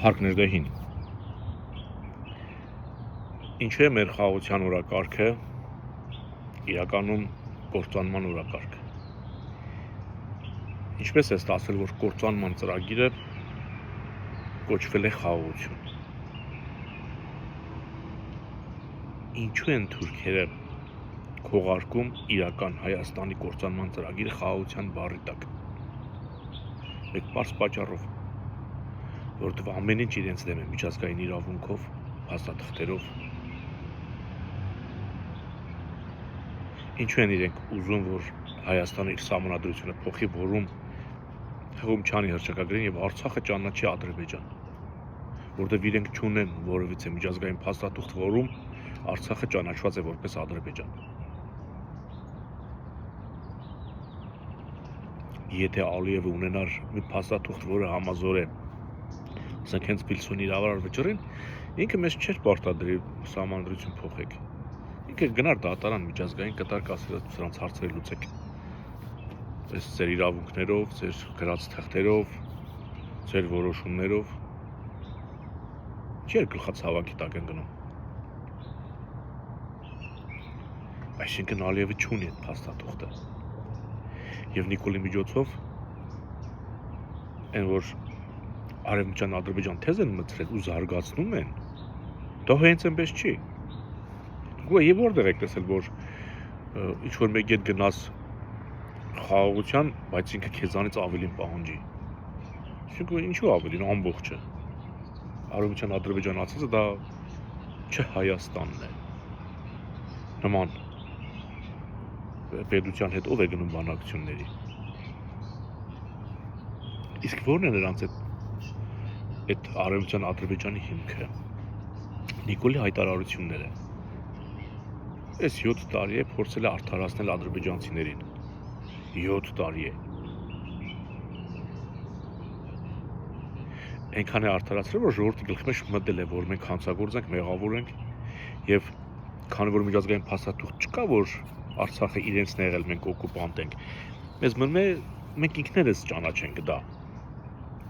Հարկ ներգահին Ինչու է մեր խաղաղության օրակարգը իրականում կործանման օրակարգ։ Ինչպես է ստացվել, որ կործանման ծրագիրը կոչվել է խաղաղություն։ Ինչու են թուրքերը քողարկում իրական Հայաստանի կործանման ծրագիրը խաղաղության բառի տակ։ Մեկ պարզ պատճառով, որովհետև ամեն ինչ իրենց դեմ է միջազգային իրավունքով, փաստաթղթերով։ Ինչու են իրենք ուզում, որ Հայաստանը իր սահմանադրությունը փոխի, որում հղում չանի հռչակագրին եւ Արցախը ճանաչի Ադրբեջան, որովհետև իրենք չունեն որևիցե միջազգային փաստաթուղթ, որում Արցախը ճանաչված է որպես Ադրբեջան։ Եթե Ալիևը ունենար մի փաստաթուղթ, որը համազոր է, ասենք հենց Վիլսոնի իրավարար վճռին, ինքը մեզ չէր պարտադրի սահմանադրություն փոխեք։ Ինքը գնար դատարան միջազգային կտար կասել սրանց հարցերը լուծեք։ Այս ձեր իրավունքներով, ձեր գրած թղթերով, ձեր որոշումներով չէր գլխացավանքի տակ են գնում։ Այսինքն Ալիևը չունի այդ փաստաթուղթը։ Եվ Նիկոլի միջոցով այն որ Արևմտյան Ադրբեջան թեզ են մտցրել ու զարգացնում են, դա հենց այնպես չի։ Եվ որտեղ եք տեսել, որ ինչ-որ մեկ հետ գնաս խաղաղության, բայց ինքը քեզանից ավելին պահանջի։ Ինչու ավելին, ամբողջը։ Արևմտյան Ադրբեջանացիները դա չէ Հայաստանն է։ Նման պետության հետ ով է գնում բանակցությունների։ Իսկ որն է նրանց այդ Արևմտյան Ադրբեջանի հիմքը։ Նիկոլի հայտարարությունները։ Այս 7 տարի է փորձել է արդարացնել ադրբեջանցիներին։ 7 տարի է։ Այնքան է արդարացրել, որ ժողովրդի գլխի մեջ մտել է, որ մենք հանցագործ ենք, մեղավոր ենք եւ քանի որ միջազգային փաստաթուղթ չկա, որ Արցախը իրենցն է եղել, մենք օկուպանտ ենք։ Մեզ մնում է մենք ինքներս ճանաչենք դա։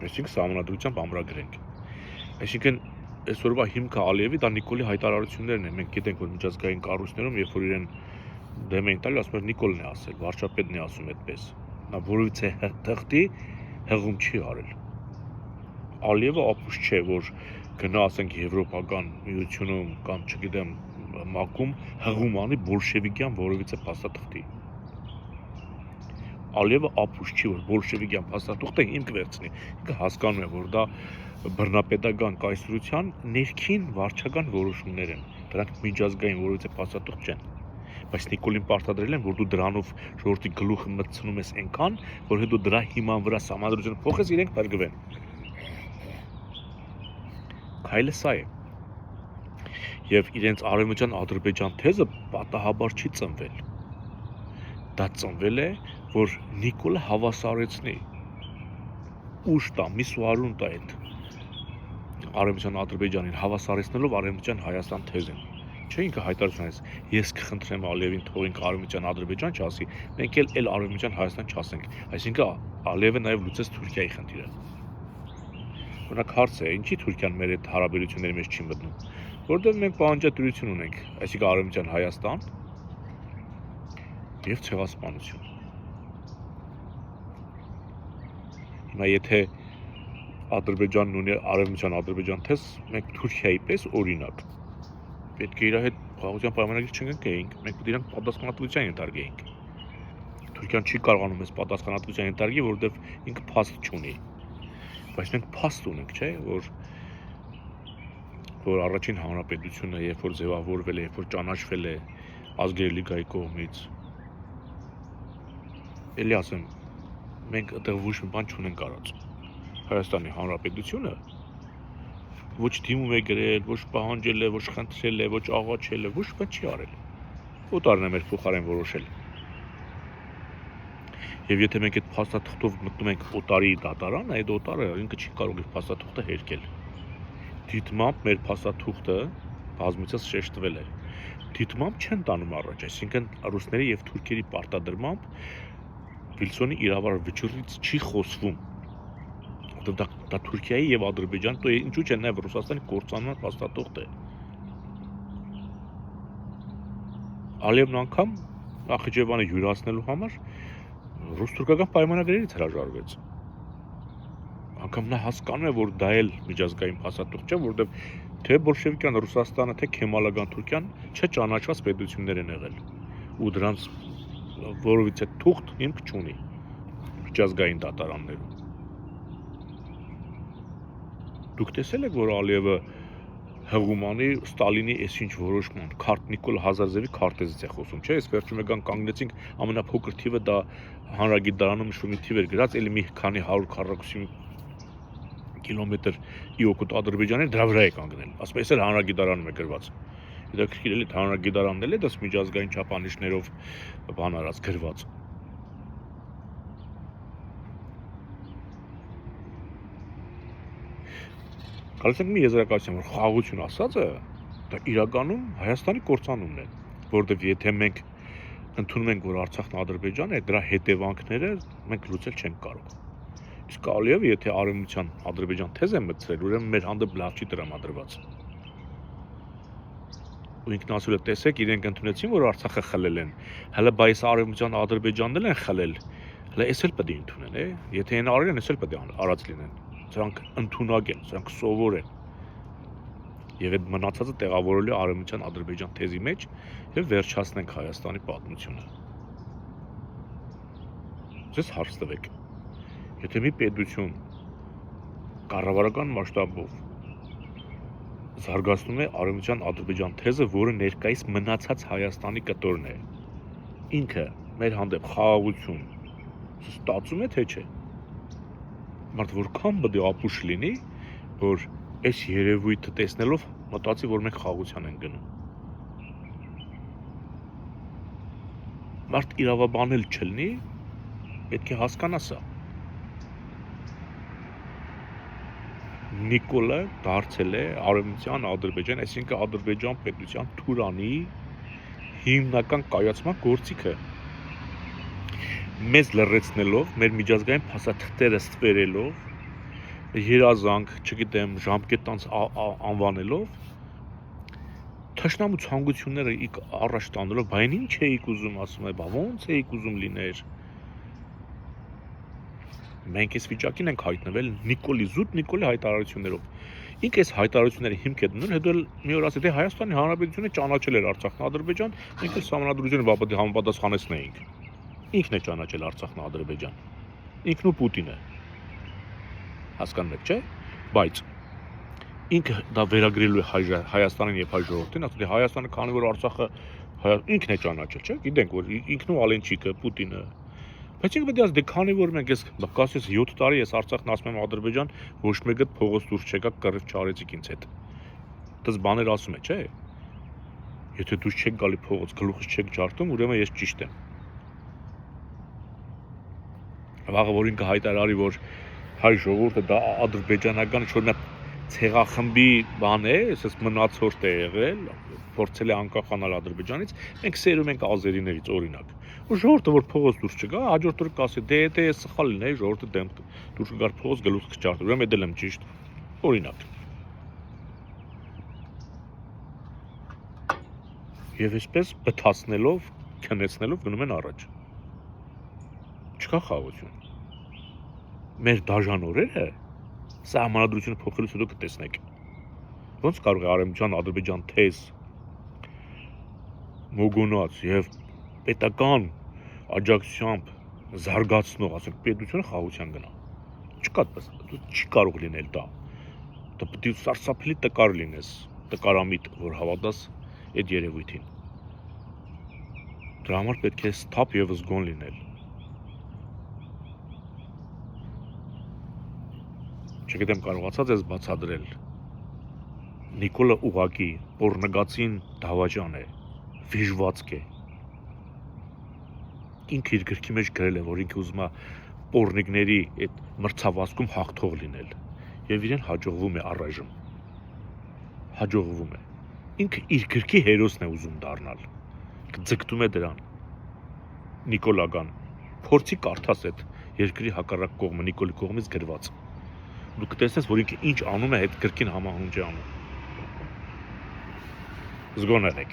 Այսինքն սահմանադրությամբ ամրագրենք։ Այսինքն այսօրվա հիմքը Ալիևի դա Նիկոլի հայտարարություններն են։ Մենք գիտենք, որ միջազգային կառույցներում, երբ որ իրեն դեմ են տալի, ասում են Նիկոլն է ասել, վարչապետն է ասում այդպես։ Նա որևիցե թղթի հղում չի արել։ Ալիևը ապուշ չէ, որ գնա ասենք Եվրոպական միությունում կամ չգիտեմ ՄԱԿ-ում հղում անի բոլշևիկյան որևիցե փաստաթղթի։ Ալիևը ապուշ չի, որ բոլշևիկյան փաստաթուղթը հիմք վերցնի։ Ինքը հասկանում է, որ դա բռնապետական կայսրության ներքին վարչական որոշումներ են։ Դրանք միջազգային որևիցե փաստաթուղթ չեն։ Բայց Նիկոլին պարտադրել են, որ դու դրանով ժողովրդի գլուխը մտցնում ես այնքան, որ հետո դրա հիման վրա սահմանադրությունը փոխես, իրենք փրկվեն։ Քայլը սա է։ Եվ իրենց Արևմտյան Ադրբեջան թեզը պատահաբար չի ծնվել։ Դա ծնվել է, որ Նիկոլը հավասարեցնի ուժ տա, միսուարուն տա այդ Արևմտյան Ադրբեջանին հավասարեցնելով Արևմտյան Հայաստան թեզին։ Չէ ինքը հայտարարություն այս ես կխնդրեմ Ալիևին թողենք Արևմտյան Ադրբեջան չասի, մենք էլ Արևմտյան Հայաստան չասենք։ Այսինքն Ալիևը նաև լուծեց Թուրքիայի խնդիրը։ Օրինակ հարց է, ինչի Թուրքիան մեր այդ հարաբերությունների մեջ չի մտնում։ Որտեղ մենք պահանջատիրություն ունենք, այսինքն Արևմտյան Հայաստան եւ ցեղասպանություն։ Հիմա եթե Ադրբեջանն ունի Արևմտյան Ադրբեջան թես, մենք Թուրքիայի պես օրինակ պետք է իր հետ խաղաղության պայմանագիր չընկնեինք, մենք պետք է իրանք պատասխանատվության ենթարկեինք։ Թուրքիան չի կարողանում մեզ պատասխանատվության ենթարկի, որովհետև ինքը փաստ չունի։ Բայց մենք փաստ ունենք, չէ, որ առաջին հանրապետությունը, երբ որ ձևավորվել է, երբ որ ճանաչվել է Ազգերի լիգայի կողմից, էլի ասեմ, մենք այդտեղ ոչ մի բան չունենք արած։ Հայաստանի Հանրապետությունը ոչ դիմում է գրել, ոչ պահանջել է, ոչ խնդրել է, ոչ աղաչել է, ոչ բան չի արել։ Օտարն է մեր փոխարեն որոշել։ Եվ եթե մենք այդ փաստաթղթով մտնում ենք օտարի դատարան, այդ օտարը ինքը չի կարող իր փաստաթուղթը հերկել։ Դիտմամբ մեր փաստաթուղթը բազմիցս շեշտվել է։ Դիտմամբ չեն տանում առաջ, այսինքն ռուսների եւ թուրքերի պարտադրմամբ Վիլսոնի իրավարար վճռից չի խոսվում։ դա Թուրքիայի եւ Ադրբեջանի, то ինչու՞ չէ նաեւ Ռուսաստանի կործանման փաստաթուղթ է։ Ալիևն անգամ Նախիջևանը յուրացնելու համար ռուս-թուրքական պայմանագրերից հրաժարվեց։ Անգամ նա հասկանում է, որ դա էլ միջազգային փաստաթուղթ չէ, որովհետեւ թե բոլշևիկյան Ռուսաստանը, թե քեմալական Թուրքիան չճանաչված պետություններ են եղել։ Ու դրանց որովից է թուղթ հիմք չունի միջազգային դատարաններում։ Դուք տեսել եք, որ Ալիևը հղումանի Ստալինի այսինչ որոշման քարտ Նիկոլ Հազարզևի քարտեզից է խոսում, չէ՞, այս վերջում եկան կանգնեցինք ամենափոքր թիվը դա հանրագիտարանում նշվում թիվ էր գրած, էլի մի քանի 140 կիլոմետր իօկուտ Ադրբեջանի դրա վրա է կանգնել։ Ասում է, էս էլ հանրագիտարանում է գրված։ Հետաքրքիր էլի հանրագիտարանն էլ է դες միջազգային չափանիշներով բան արած գրված։ Գալիս ենք մի եզրակացության, որ խաղաղություն ասածը դա իրականում Հայաստանի կործանումն է, որովհետև եթե մենք ընդունում ենք, որ Արցախն Ադրբեջան է, դրա հետևանքները մենք լուծել չենք կարող։ Իսկ Ալիևը, եթե արևմտյան Ադրբեջան թեզ է մտցրել, ուրեմն մեր հանդեպ լավ չի տրամադրված։ Ու ինքն ասել է, տեսեք, իրենք ընդունեցին, որ Արցախը խլել են, հələ բայց արևմտյան Ադրբեջանն էլ են խլել, հələ էս էլ պետք է ընդունեն, եթե այն արել են, էս էլ պետք է արած լինեն։ Սրանք ընդունակ են, սրանք սովոր են։ Եվ այդ մնացածը տեղավորելու արևմտյան Ադրբեջան թեզի մեջ եւ վերջացնենք Հայաստանի պատմությունը։ Ձեզ հարց տվեք։ Եթե մի պետություն կառավարական մասշտաբով զարգացնում է արևմտյան Ադրբեջան թեզը, որը ներկայիս մնացած Հայաստանի կտորն է, ինքը մեր հանդեպ խաղաղություն ստացում է թե չէ։ Մարդ որքան պետք է ապուշ լինի, որ այս երևույթը տեսնելով մտածի, որ մենք խաղաղության ենք գնում։ Մարդ իրավաբանել չլինի, պետք է հասկանա սա։ Նիկոլը դարձել է արևմտյան Ադրբեջան, այսինքն Ադրբեջան պետության Թուրանի հիմնական կայացման գործիքը։ Մեզ լրացնելով, մեր միջազգային փաստաթղթերը ստվերելով, երազանք, չգիտեմ, ժամկետանց անվանելով, թշնամու ցանկությունները առաջ տանելով, բայն ինչ էիք ուզում, ասում է, բա ոնց էիք ուզում լիներ։ Մենք այս վիճակին ենք հայտնվել զուտ Նիկոլի հայտարարություններով։ Ինք այս հայտարարությունները հիմք է դնում, հետո մի օր ասել, թե Հայաստանի Հանրապետությունը ճանաչել էր Արցախն Ադրբեջան, մենք էլ սահմանադրությունը բապետի համապատասխանեցնեինք։ Ինքն է ճանաչել Արցախն Ադրբեջան։ Ինքն ու Պուտինը։ Հասկանում եք, չէ՞։ Բայց ինքը դա վերագրելու է Հայաստանին եւ հայ ժողովրդին, ասել է Հայաստանը քանի որ Արցախը ինքն է ճանաչել, չէ՞։ Գիտենք, որ ինքն ու Ալենչիկը, Պուտինը։ Բայց ինքը պետք է ասել, դե քանի որ մենք այս կասես 7 տարի ես Արցախն ասում եմ Ադրբեջան, ոչ մեկը փողոց դուրս չեկա, կռիվ չարեցիք ինձ հետ։ Դες բաներ ասում է, չէ՞։ Եթե դուրս չեք գալի փողոց, գլուխս չեք ջարդում, ուրեմն ես ճիշտ եմ։ Վաղը որ ինքը հայտարարի, որ հայ ժողովուրդը դա ադրբեջանական ինչ-որ մի ցեղախմբի բան է, ասես մնացորդ է եղել, փորձել է անկախանալ Ադրբեջանից, մենք սերում ենք ազերիներից օրինակ։ Ու ժողովուրդը որ փողոց դուրս չգա, հաջորդ օրը կասի, դե եթե ես սխալ լինեի, ժողովուրդը դեմ դուրս գար փողոց գլուխս չջարդի, ուրեմն դա եմ ճիշտ։ Օրինակ։ Եվ այսպես բթացնելով, քնեցնելով գնում են առաջ։ Չկա խաղաղություն։ Մեր դաժան օրերը սահմանադրությունը փոխելուց հետո կտեսնեք։ Ոնց կարող է արևմտյան Ադրբեջան թեզ մոգոնած եւ պետական աջակցությամբ զարգացնող, ասենք, պետությունը խաղաղության գնա։ Չկա, չի կարող լինել դա։ Դա պետք է սարսափելի տկար լինես, տկարամիտ, որ հավատաս այդ երևույթին։ Դրա համար պետք է սթափ եւ զգոն լինել։ Չգիտեմ կարողացած ես բացադրել։ Նիկոլը ուղակի օրնգացին դավաճան է, վիժվածք է։ Ինքը իր գրքի մեջ գրել է, որ ինքը ուզում է պորնիկների այդ մրցավազքում հաղթող լինել եւ իրեն հաջողվում է առայժմ։ Հաջողվում է։ Ինքը իր գրքի հերոսն է ուզում դառնալ։ Ձգտում է դրան։ Նիկոլական փորձի կարդաս այդ երկրի հակառակ կողմը Նիկոլի կողմից գրված։ դու կտեսնես, որ ինքը ինչ անում է, այդ կրկին համահունչ է անում։ Զգոն եղեք։